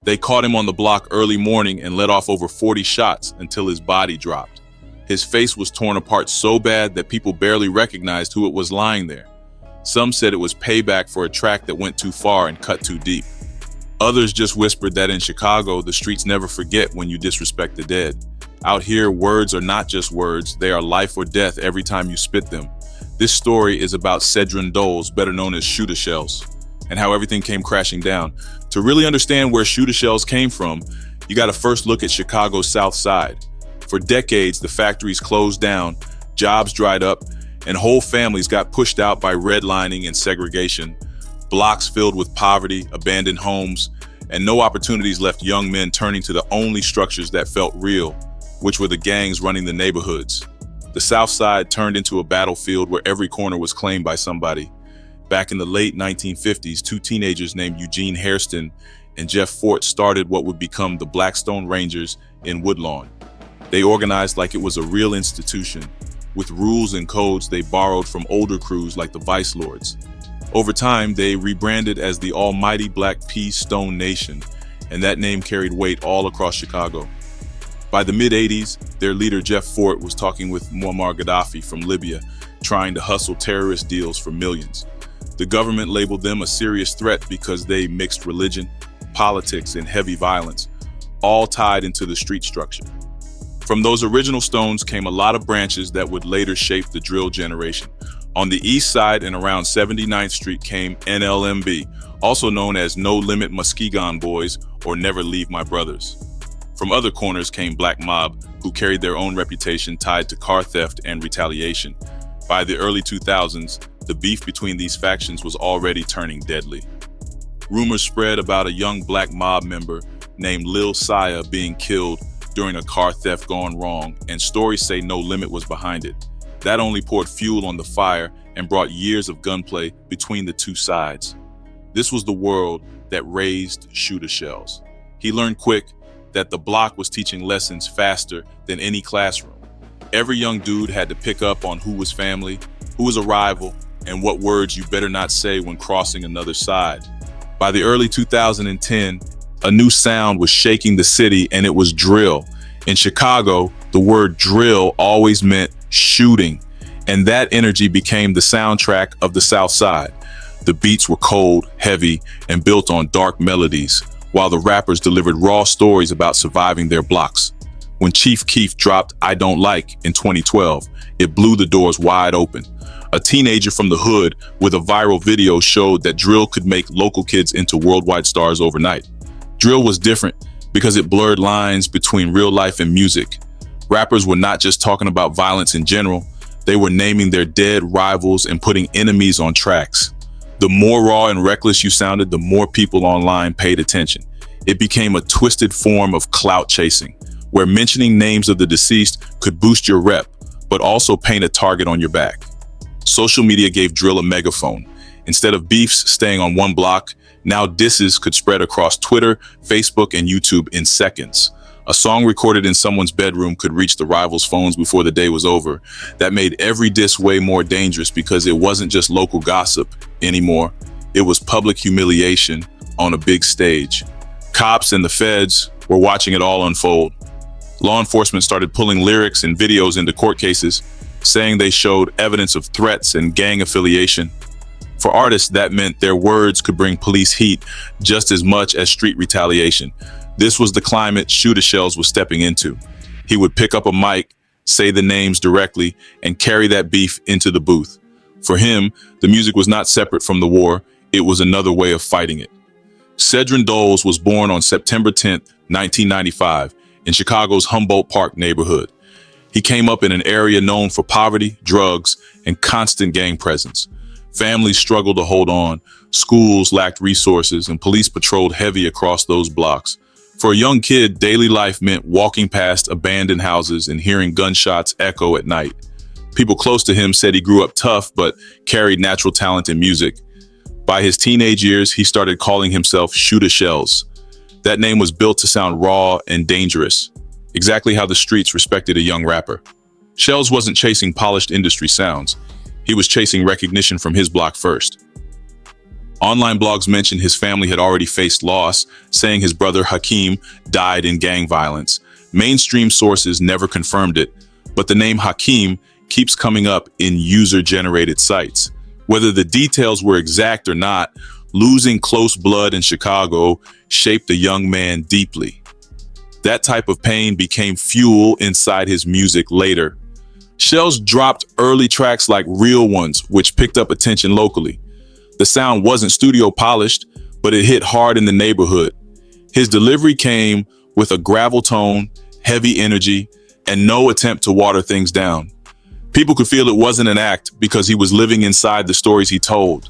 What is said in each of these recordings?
They caught him on the block early morning and let off over 40 shots until his body dropped. His face was torn apart so bad that people barely recognized who it was lying there. Some said it was payback for a track that went too far and cut too deep. Others just whispered that in Chicago, the streets never forget when you disrespect the dead. Out here, words are not just words, they are life or death every time you spit them. This story is about Cedron Doles, better known as ShootaShellz, and how everything came crashing down. To really understand where ShootaShellz came from, you gotta first look at Chicago's South Side. For decades, the factories closed down, jobs dried up, and whole families got pushed out by redlining and segregation. Blocks filled with poverty, abandoned homes, and no opportunities left young men turning to the only structures that felt real, which were the gangs running the neighborhoods. The South Side turned into a battlefield where every corner was claimed by somebody. Back in the late 1950s, two teenagers named Eugene Hairston and Jeff Fort started what would become the Blackstone Rangers in Woodlawn. They organized like it was a real institution, with rules and codes they borrowed from older crews like the Vice Lords. Over time, they rebranded as the Almighty Black Pea Stone Nation, and that name carried weight all across Chicago. By the mid-'80s, their leader Jeff Fort was talking with Muammar Gaddafi from Libya, trying to hustle terrorist deals for millions. The government labeled them a serious threat because they mixed religion, politics, and heavy violence, all tied into the street structure. From those original stones came a lot of branches that would later shape the drill generation. On the east side and around 79th Street came NLMB, also known as No Limit Muskegon Boys or Never Leave My Brothers. From other corners came Black Mob, who carried their own reputation tied to car theft and retaliation. By the early 2000s, the beef between these factions was already turning deadly. Rumors spread about a young Black Mob member named Lil Saya being killed during a car theft gone wrong, and stories say No Limit was behind it. That only poured fuel on the fire and brought years of gunplay between the two sides. This was the world that raised ShootaShellz. He learned quick that the block was teaching lessons faster than any classroom. Every young dude had to pick up on who was family, who was a rival, and what words you better not say when crossing another side. By the early 2010, a new sound was shaking the city, and it was drill. In Chicago, the word drill always meant shooting, and that energy became the soundtrack of the South Side. The beats were cold, heavy, and built on dark melodies, while the rappers delivered raw stories about surviving their blocks. When Chief Keef dropped I Don't Like in 2012, it blew the doors wide open. A teenager from the hood with a viral video showed that drill could make local kids into worldwide stars overnight. Drill was different because it blurred lines between real life and music. Rappers were not just talking about violence in general, they were naming their dead rivals and putting enemies on tracks. The more raw and reckless you sounded, the more people online paid attention. It became a twisted form of clout chasing, where mentioning names of the deceased could boost your rep, but also paint a target on your back. Social media gave drill a megaphone. Instead of beefs staying on one block, now disses could spread across Twitter, Facebook, and YouTube in seconds. A song recorded in someone's bedroom could reach the rivals' phones before the day was over. That made every diss way more dangerous because it wasn't just local gossip anymore. It was public humiliation on a big stage. Cops and the feds were watching it all unfold. Law enforcement started pulling lyrics and videos into court cases, saying they showed evidence of threats and gang affiliation. For artists, that meant their words could bring police heat just as much as street retaliation. This was the climate ShootaShellz was stepping into. He would pick up a mic, say the names directly, and carry that beef into the booth. For him, the music was not separate from the war, it was another way of fighting it. Cedron Doles was born on September 10, 1995, in Chicago's Humboldt Park neighborhood. He came up in an area known for poverty, drugs, and constant gang presence. Families struggled to hold on, schools lacked resources, and police patrolled heavy across those blocks. For a young kid, daily life meant walking past abandoned houses and hearing gunshots echo at night. People close to him said he grew up tough, but carried natural talent in music. By his teenage years, he started calling himself ShootaShellz. That name was built to sound raw and dangerous, exactly how the streets respected a young rapper. Shellz wasn't chasing polished industry sounds. He was chasing recognition from his block first. Online blogs mentioned his family had already faced loss, saying his brother Hakeem died in gang violence. Mainstream sources never confirmed it, but the name Hakeem keeps coming up in user-generated sites. Whether the details were exact or not, losing close blood in Chicago shaped the young man deeply. That type of pain became fuel inside his music later. Shells dropped early tracks like Real Ones, which picked up attention locally. The sound wasn't studio polished, but it hit hard in the neighborhood. His delivery came with a gravel tone, heavy energy, and no attempt to water things down. People could feel it wasn't an act because he was living inside the stories he told.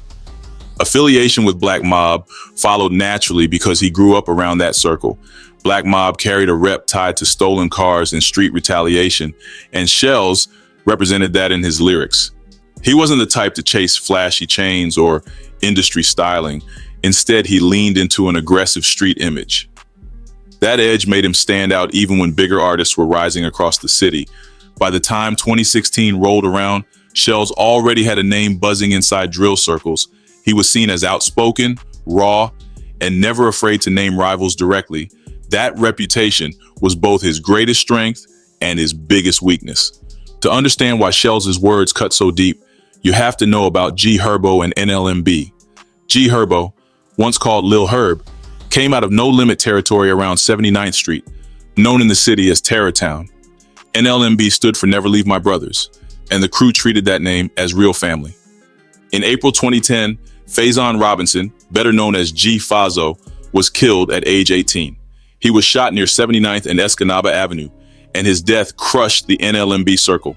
Affiliation with Black Mob followed naturally because he grew up around that circle. Black Mob carried a rep tied to stolen cars and street retaliation, and Shells represented that in his lyrics. He wasn't the type to chase flashy chains or industry styling. Instead, he leaned into an aggressive street image. That edge made him stand out even when bigger artists were rising across the city. By the time 2016 rolled around, Shells already had a name buzzing inside drill circles. He was seen as outspoken, raw, and never afraid to name rivals directly. That reputation was both his greatest strength and his biggest weakness. To understand why Shells' words cut so deep, you have to know about G Herbo and NLMB. G Herbo, once called Lil Herb, came out of No Limit territory around 79th Street, known in the city as Terrortown. NLMB stood for Never Leave My Brothers, and the crew treated that name as real family. In April 2010, Faison Robinson, better known as G Fazo, was killed at age 18. He was shot near 79th and Escanaba Avenue, and his death crushed the NLMB circle.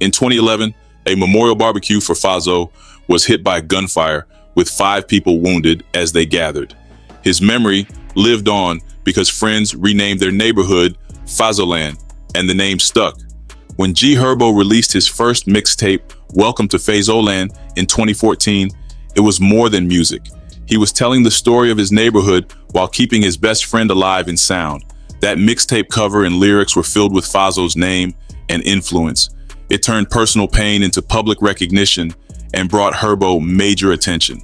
In 2011, a memorial barbecue for Fazo was hit by gunfire, with 5 people wounded as they gathered. His memory lived on because friends renamed their neighborhood Fazoland, and the name stuck. When G Herbo released his first mixtape, Welcome to Fazoland, in 2014, it was more than music. He was telling the story of his neighborhood while keeping his best friend alive in sound. That mixtape cover and lyrics were filled with Fazo's name and influence. It turned personal pain into public recognition and brought Herbo major attention.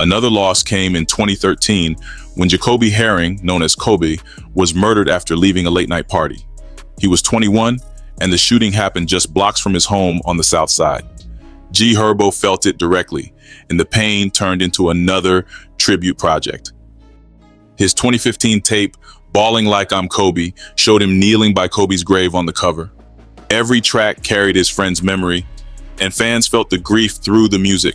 Another loss came in 2013 when Jacoby Herring, known as Kobe, was murdered after leaving a late-night party. He was 21, and the shooting happened just blocks from his home on the south side. G Herbo felt it directly, and the pain turned into another tribute project. His 2015 tape, Balling Like I'm Kobe, showed him kneeling by Kobe's grave on the cover. Every track carried his friend's memory, and fans felt the grief through the music.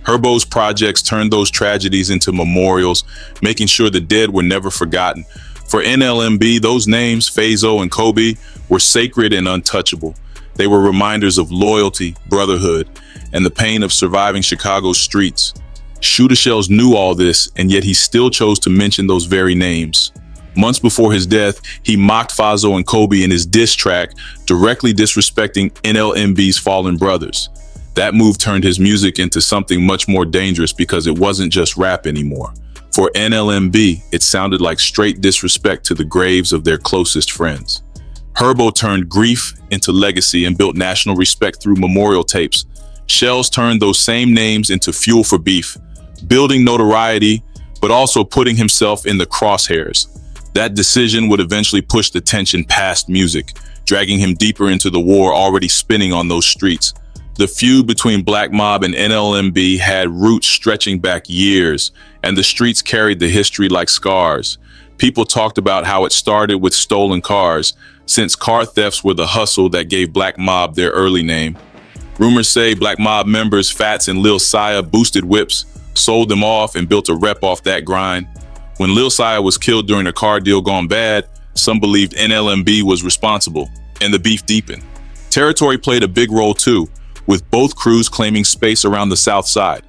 Herbo's projects turned those tragedies into memorials, making sure the dead were never forgotten. For NLMB, those names, Fazo and Kobe, were sacred and untouchable. They were reminders of loyalty, brotherhood, and the pain of surviving Chicago's streets. ShootaShellz knew all this, and yet he still chose to mention those very names. Months before his death, he mocked Fazo and Kobe in his diss track, directly disrespecting NLMB's fallen brothers. That move turned his music into something much more dangerous because it wasn't just rap anymore. For NLMB, it sounded like straight disrespect to the graves of their closest friends. Herbo turned grief into legacy and built national respect through memorial tapes. Shells turned those same names into fuel for beef, building notoriety, but also putting himself in the crosshairs. That decision would eventually push the tension past music, dragging him deeper into the war already spinning on those streets. The feud between Black Mob and NLMB had roots stretching back years, and the streets carried the history like scars. People talked about how it started with stolen cars, since car thefts were the hustle that gave Black Mob their early name. Rumors say Black Mob members Fats and Lil Saya boosted whips, sold them off, and built a rep off that grind. When Lil Saya was killed during a car deal gone bad, some believed NLMB was responsible, and the beef deepened. Territory played a big role too, with both crews claiming space around the south side.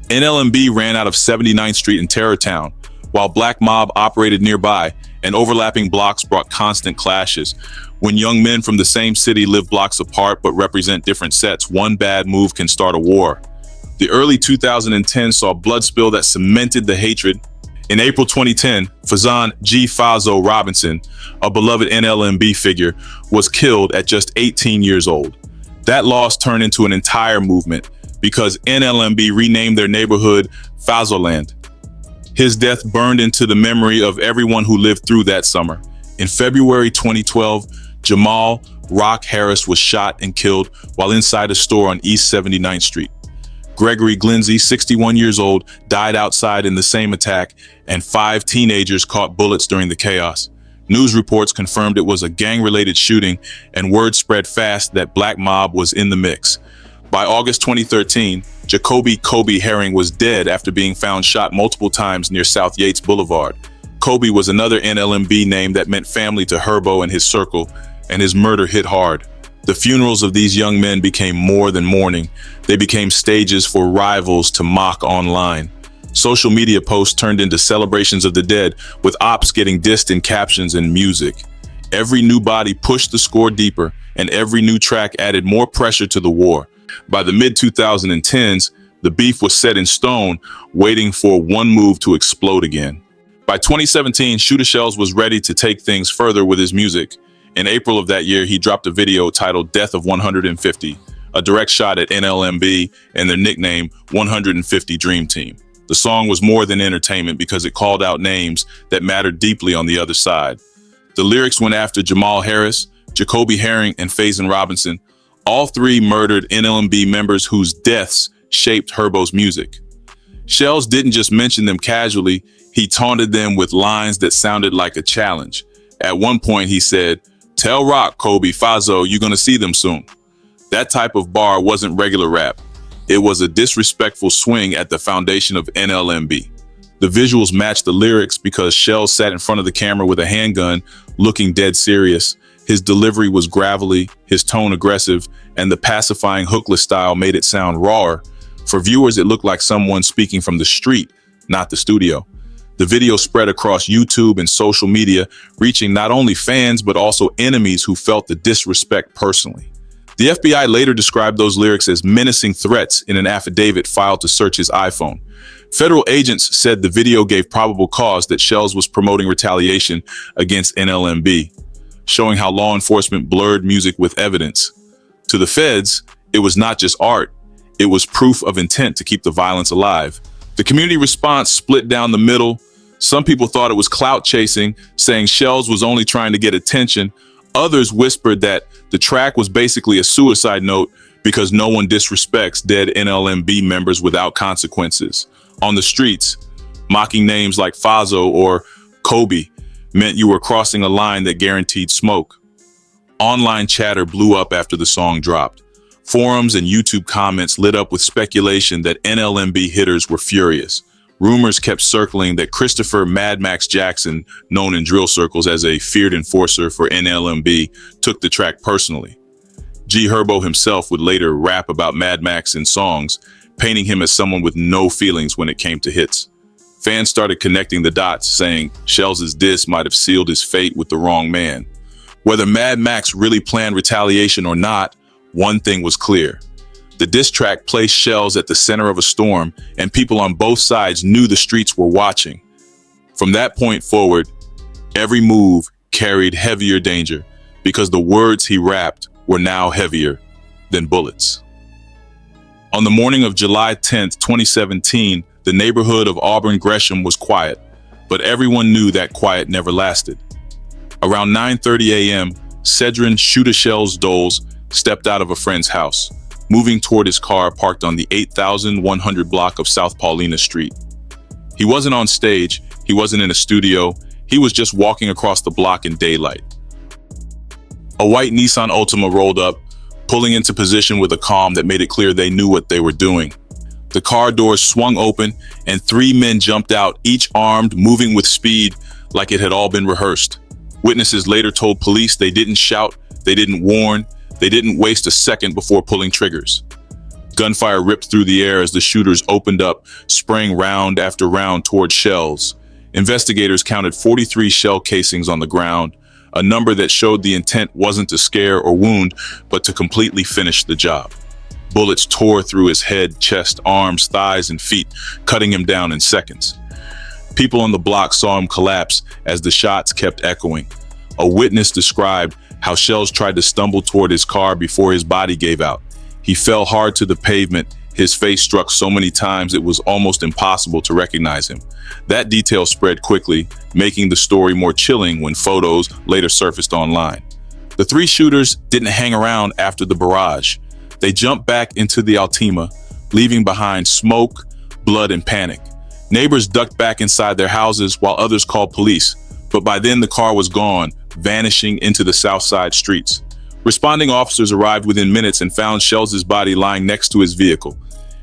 NLMB ran out of 79th Street in Terrortown, while Black Mob operated nearby, and overlapping blocks brought constant clashes. When young men from the same city live blocks apart but represent different sets, one bad move can start a war. The early 2010s saw blood spill that cemented the hatred. In April 2010, Faison G Fazo Robinson, a beloved NLMB figure, was killed at just 18 years old. That loss turned into an entire movement. because NLMB renamed their neighborhood Fazoland. His death burned into the memory of everyone who lived through that summer. In February 2012, Jamal "Rock" Harris was shot and killed while inside a store on East 79th Street. Gregory Glindsey, 61 years old, died outside in the same attack, and 5 teenagers caught bullets during the chaos. News reports confirmed it was a gang-related shooting, and word spread fast that Black Mob was in the mix. By August 2013, Jacoby "Kobe" Herring was dead after being found shot multiple times near South Yates Boulevard. Kobe was another NLMB name that meant family to Herbo and his circle, and his murder hit hard. The funerals of these young men became more than mourning. They became stages for rivals to mock online. Social media posts turned into celebrations of the dead, with ops getting dissed in captions and music. Every new body pushed the score deeper, and every new track added more pressure to the war. By the mid-2010s, the beef was set in stone, waiting for one move to explode again. By 2017, ShootaShellz was ready to take things further with his music. In April of that year, he dropped a video titled "Death of 150, a direct shot at NLMB and their nickname 150 Dream Team. The song was more than entertainment because it called out names that mattered deeply on the other side. The lyrics went after Jamal Harris, Jacoby Herring, and Faison Robinson, all 3 murdered NLMB members whose deaths shaped Herbo's music. Shellz didn't just mention them casually, he taunted them with lines that sounded like a challenge. At one point he said, "Tell Rock, Kobe, Fazo, you're gonna see them soon." That type of bar wasn't regular rap. It was a disrespectful swing at the foundation of NLMB. The visuals matched the lyrics because Shellz sat in front of the camera with a handgun, looking dead serious. His delivery was gravelly, his tone aggressive, and the pacifying hookless style made it sound rawer. For viewers, it looked like someone speaking from the street, not the studio. The video spread across YouTube and social media, reaching not only fans but also enemies who felt the disrespect personally. The FBI later described those lyrics as menacing threats in an affidavit filed to search his iPhone. Federal agents said the video gave probable cause that Shellz was promoting retaliation against NLMB, showing how law enforcement blurred music with evidence. To the feds, it was not just art, it was proof of intent to keep the violence alive. The community response split down the middle. Some people thought it was clout chasing, saying Shellz was only trying to get attention. Others whispered that the track was basically a suicide note because no one disrespects dead NLMB members without consequences. On the streets, mocking names like Fazo or Kobe meant you were crossing a line that guaranteed smoke. Online chatter blew up after the song dropped. Forums and YouTube comments lit up with speculation that NLMB hitters were furious. Rumors kept circling that Christopher "Mad Max" Jackson, known in drill circles as a feared enforcer for NLMB, took the track personally. G Herbo himself would later rap about Mad Max in songs, painting him as someone with no feelings when it came to hits. Fans started connecting the dots, saying Shellz's diss might have sealed his fate with the wrong man. Whether Mad Max really planned retaliation or not, one thing was clear. The diss track placed Shellz at the center of a storm, and people on both sides knew the streets were watching. From that point forward, every move carried heavier danger because the words he rapped were now heavier than bullets. On the morning of July 10th, 2017, the neighborhood of Auburn Gresham was quiet, but everyone knew that quiet never lasted. Around 9:30 a.m., Cedron "ShootaShellz" Doles stepped out of a friend's house, moving toward his car parked on the 8100 block of South Paulina Street. He wasn't on stage, he wasn't in a studio, he was just walking across the block in daylight. A white Nissan Altima rolled up, pulling into position with a calm that made it clear they knew what they were doing. The car doors swung open and 3 men jumped out, each armed, moving with speed like it had all been rehearsed. Witnesses later told police they didn't shout, they didn't warn, they didn't waste a second before pulling triggers. Gunfire ripped through the air as the shooters opened up, spraying round after round toward Shellz. Investigators counted 43 shell casings on the ground, a number that showed the intent wasn't to scare or wound, but to completely finish the job. Bullets tore through his head, chest, arms, thighs, and feet, cutting him down in seconds. People on the block saw him collapse as the shots kept echoing. A witness described how Shellz tried to stumble toward his car before his body gave out. He fell hard to the pavement, His face struck so many times it was almost impossible to recognize him. That detail spread quickly, making the story more chilling when photos later surfaced online. The three shooters didn't hang around after the barrage. They jumped back into the Altima, leaving behind smoke, blood, and panic. Neighbors ducked back inside their houses while others called police, but by then the car was gone, vanishing into the south side streets. Responding officers arrived within minutes and found Shellz's body lying next to his vehicle.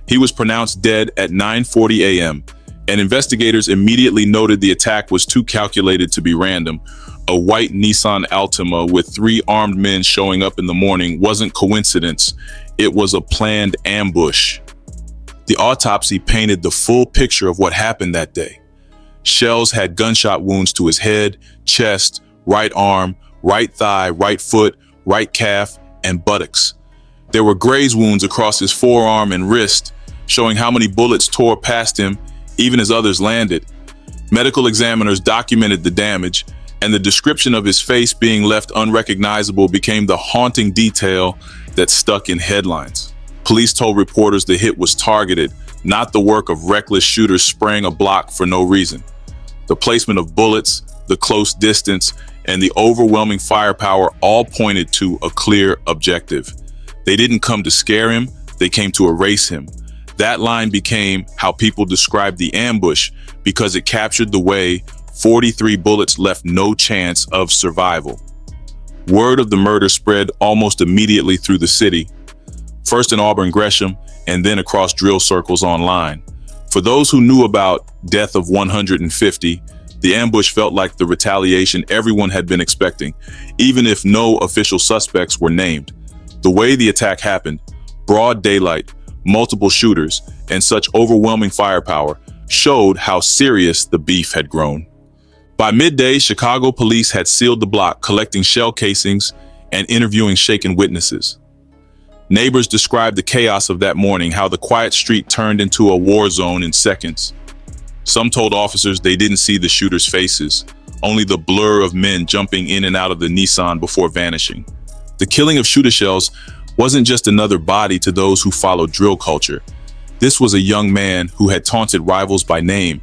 He was pronounced dead at 9:40 a.m., and investigators immediately noted the attack was too calculated to be random. A white Nissan Altima with three armed men showing up in the morning wasn't coincidence, it was a planned ambush. The autopsy painted the full picture of what happened that day. Shellz had gunshot wounds to his head, chest, right arm, right thigh, right foot, right calf, and buttocks. There were graze wounds across his forearm and wrist, showing how many bullets tore past him, even as others landed. Medical examiners documented the damage, and the description of his face being left unrecognizable became the haunting detail that stuck in headlines. Police told reporters the hit was targeted, not the work of reckless shooters spraying a block for no reason. The placement of bullets, the close distance, and the overwhelming firepower all pointed to a clear objective. They didn't come to scare him, they came to erase him. That line became how people described the ambush because it captured the way 43 bullets left no chance of survival. Word of the murder spread almost immediately through the city, first in Auburn Gresham and then across drill circles online. For those who knew about death of 150, the ambush felt like the retaliation everyone had been expecting, even if no official suspects were named. The way the attack happened, broad daylight, multiple shooters, and such overwhelming firepower showed how serious the beef had grown. By midday, Chicago police had sealed the block, collecting shell casings and interviewing shaken witnesses. Neighbors described the chaos of that morning, how the quiet street turned into a war zone in seconds. Some told officers they didn't see the shooters' faces, only the blur of men jumping in and out of the Nissan before vanishing. The killing of ShootaShellz wasn't just another body to those who followed drill culture. This was a young man who had taunted rivals by name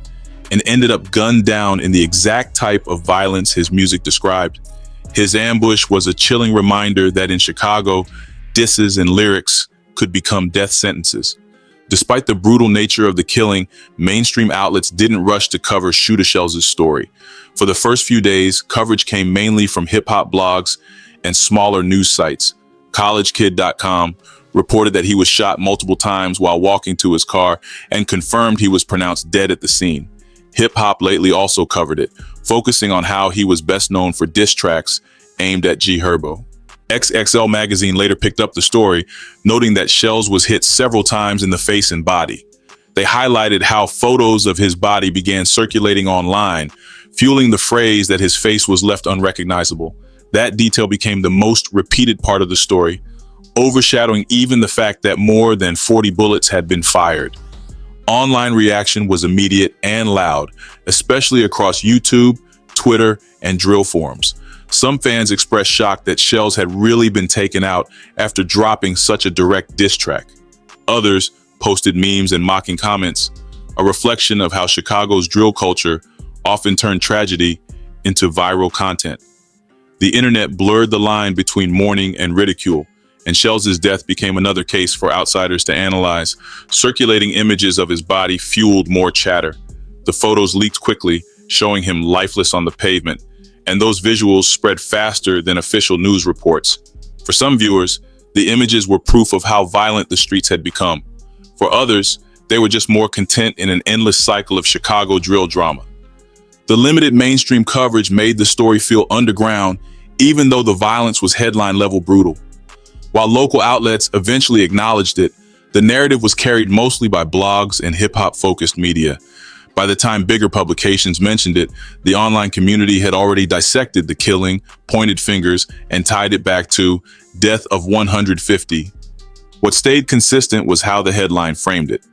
and ended up gunned down in the exact type of violence his music described. His ambush was a chilling reminder that in Chicago, disses and lyrics could become death sentences. Despite the brutal nature of the killing, mainstream outlets didn't rush to cover ShootaShellz's story. For the first few days, coverage came mainly from hip-hop blogs and smaller news sites. CollegeKid.com reported that he was shot multiple times while walking to his car and confirmed he was pronounced dead at the scene. Hip-hop lately also covered it, focusing on how he was best known for diss tracks aimed at G Herbo. XXL magazine later picked up the story, noting that Shellz was hit several times in the face and body. They highlighted how photos of his body began circulating online, fueling the phrase that his face was left unrecognizable. That detail became the most repeated part of the story, overshadowing even the fact that more than 40 bullets had been fired. Online reaction was immediate and loud, especially across YouTube, Twitter, and drill forums. Some fans expressed shock that Shellz had really been taken out after dropping such a direct diss track. Others posted memes and mocking comments, a reflection of how Chicago's drill culture often turned tragedy into viral content. The internet blurred the line between mourning and ridicule, and Shellz's death became another case for outsiders to analyze. Circulating images of his body fueled more chatter. The photos leaked quickly, showing him lifeless on the pavement, and those visuals spread faster than official news reports. For some viewers, the images were proof of how violent the streets had become. For others, they were just more content in an endless cycle of Chicago drill drama. The limited mainstream coverage made the story feel underground, even though the violence was headline-level brutal. While local outlets eventually acknowledged it, the narrative was carried mostly by blogs and hip-hop-focused media. By the time bigger publications mentioned it, the online community had already dissected the killing, pointed fingers, and tied it back to death of 150. What stayed consistent was how the headline framed it.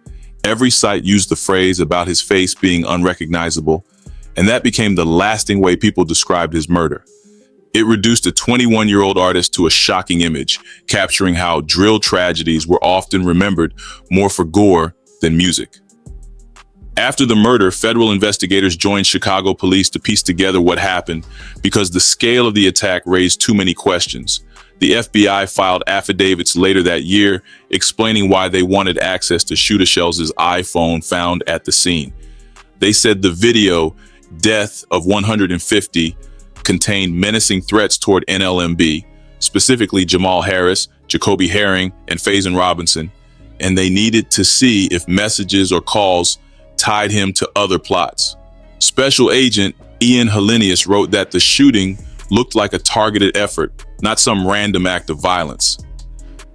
Every site used the phrase about his face being unrecognizable, and that became the lasting way people described his murder. It reduced a 21-year-old artist to a shocking image, capturing how drill tragedies were often remembered more for gore than music. After the murder, federal investigators joined Chicago police to piece together what happened because the scale of the attack raised too many questions. The FBI filed affidavits later that year explaining why they wanted access to ShootaShellz' iPhone found at the scene. They said the video, Death of 150, contained menacing threats toward NLMB, specifically Jamal Harris, Jacoby Herring, and Faison Robinson, and they needed to see if messages or calls tied him to other plots. Special Agent Ian Hellenius wrote that the shooting looked like a targeted effort, not some random act of violence.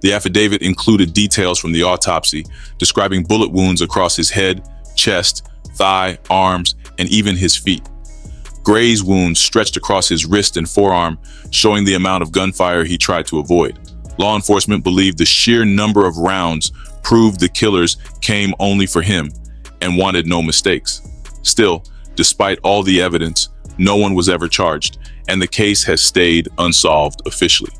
The affidavit included details from the autopsy, describing bullet wounds across his head, chest, thigh, arms, and even his feet. Graze wounds stretched across his wrist and forearm, showing the amount of gunfire he tried to avoid. Law enforcement believed the sheer number of rounds proved the killers came only for him and wanted no mistakes. Still, despite all the evidence, no one was ever charged, and the case has stayed unsolved officially.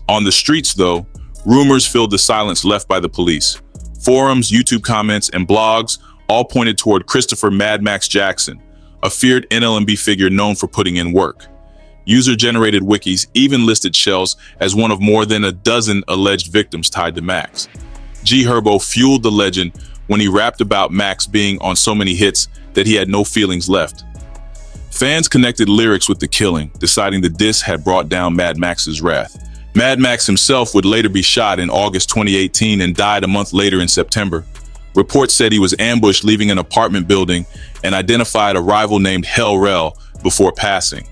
On the streets, though, rumors filled the silence left by the police. Forums, YouTube comments, and blogs all pointed toward Christopher Mad Max Jackson, a feared NLMB figure known for putting in work. User-generated wikis even listed Shellz as one of more than a dozen alleged victims tied to Max. G Herbo fueled the legend when he rapped about Max being on so many hits that he had no feelings left. Fans connected lyrics with the killing, deciding the diss had brought down Mad Max's wrath. Mad Max himself would later be shot in August 2018 and died a month later in September. Reports said he was ambushed leaving an apartment building and identified a rival named Hell Rel before passing.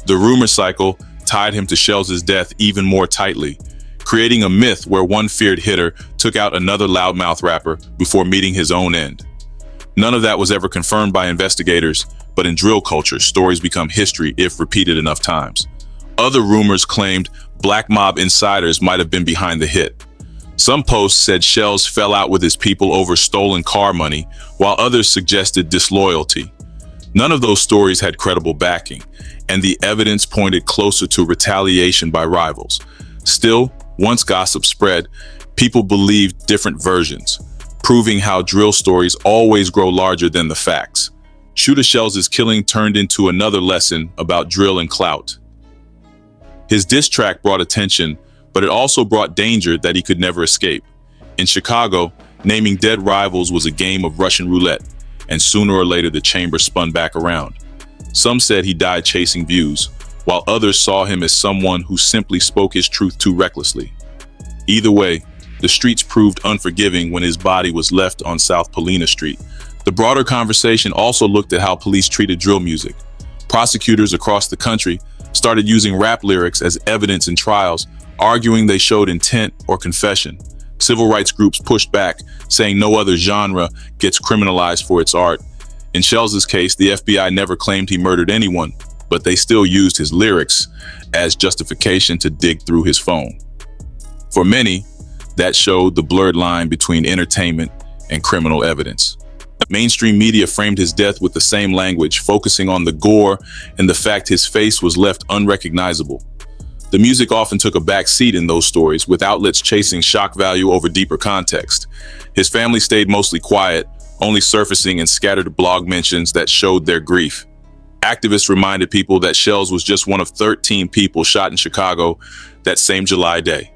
The rumor cycle tied him to Shellz' death even more tightly, creating a myth where one feared hitter took out another loudmouth rapper before meeting his own end. None of that was ever confirmed by investigators, but in drill culture, stories become history if repeated enough times. Other rumors claimed Black Mob insiders might have been behind the hit. Some posts said Shellz fell out with his people over stolen car money, while others suggested disloyalty. None of those stories had credible backing, and the evidence pointed closer to retaliation by rivals. Still, once gossip spread, people believed different versions, proving how drill stories always grow larger than the facts. ShootaShellz' killing turned into another lesson about drill and clout. His diss track brought attention, but it also brought danger that he could never escape. In Chicago, naming dead rivals was a game of Russian roulette, and sooner or later the chamber spun back around. Some said he died chasing views, while others saw him as someone who simply spoke his truth too recklessly. Either way, the streets proved unforgiving when his body was left on South Paulina Street. The broader conversation also looked at how police treated drill music. Prosecutors across the country started using rap lyrics as evidence in trials, arguing they showed intent or confession. Civil rights groups pushed back, saying no other genre gets criminalized for its art. In Shellz' case, the FBI never claimed he murdered anyone, but they still used his lyrics as justification to dig through his phone. For many, that showed the blurred line between entertainment and criminal evidence. Mainstream media framed his death with the same language, focusing on the gore and the fact his face was left unrecognizable. The music often took a back seat in those stories, with outlets chasing shock value over deeper context. His family stayed mostly quiet, only surfacing in scattered blog mentions that showed their grief. Activists reminded people that Shellz was just one of 13 people shot in Chicago that same July day.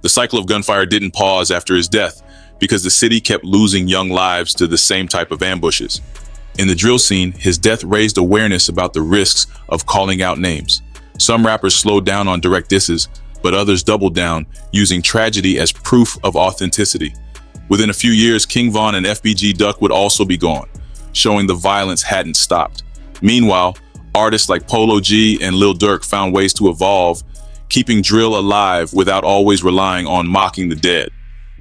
The cycle of gunfire didn't pause after his death, because the city kept losing young lives to the same type of ambushes. In the drill scene, his death raised awareness about the risks of calling out names. Some rappers slowed down on direct disses, but others doubled down, using tragedy as proof of authenticity. Within a few years, King Von and FBG Duck would also be gone, showing the violence hadn't stopped. Meanwhile, artists like Polo G and Lil Durk found ways to evolve, keeping drill alive without always relying on mocking the dead.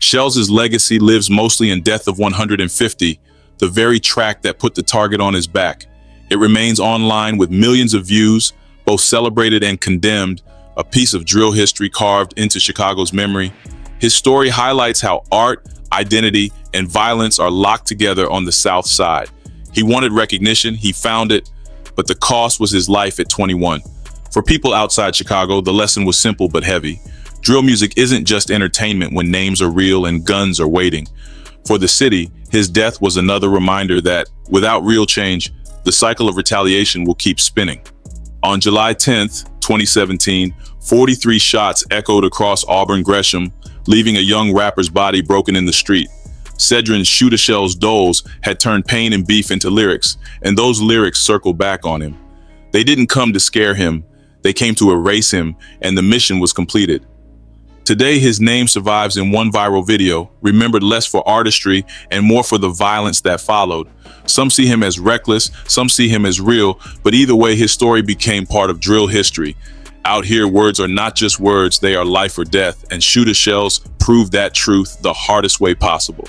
Shellz' legacy lives mostly in Death of 150, the very track that put the target on his back. It remains online with millions of views, both celebrated and condemned, a piece of drill history carved into Chicago's memory. His story highlights how art, identity, and violence are locked together on the South Side. He wanted recognition, he found it, but the cost was his life at 21. For people outside Chicago, the lesson was simple but heavy. Drill music isn't just entertainment when names are real and guns are waiting. For the city, his death was another reminder that, without real change, the cycle of retaliation will keep spinning. On July 10th, 2017, 43 shots echoed across Auburn Gresham, leaving a young rapper's body broken in the street. Cedron's ShootaShellz Doles had turned pain and beef into lyrics, and those lyrics circled back on him. They didn't come to scare him, they came to erase him, and the mission was completed. Today, his name survives in one viral video, remembered less for artistry and more for the violence that followed. Some see him as reckless, some see him as real, but either way, his story became part of drill history. Out here, words are not just words, they are life or death, and ShootaShellz proved that truth the hardest way possible.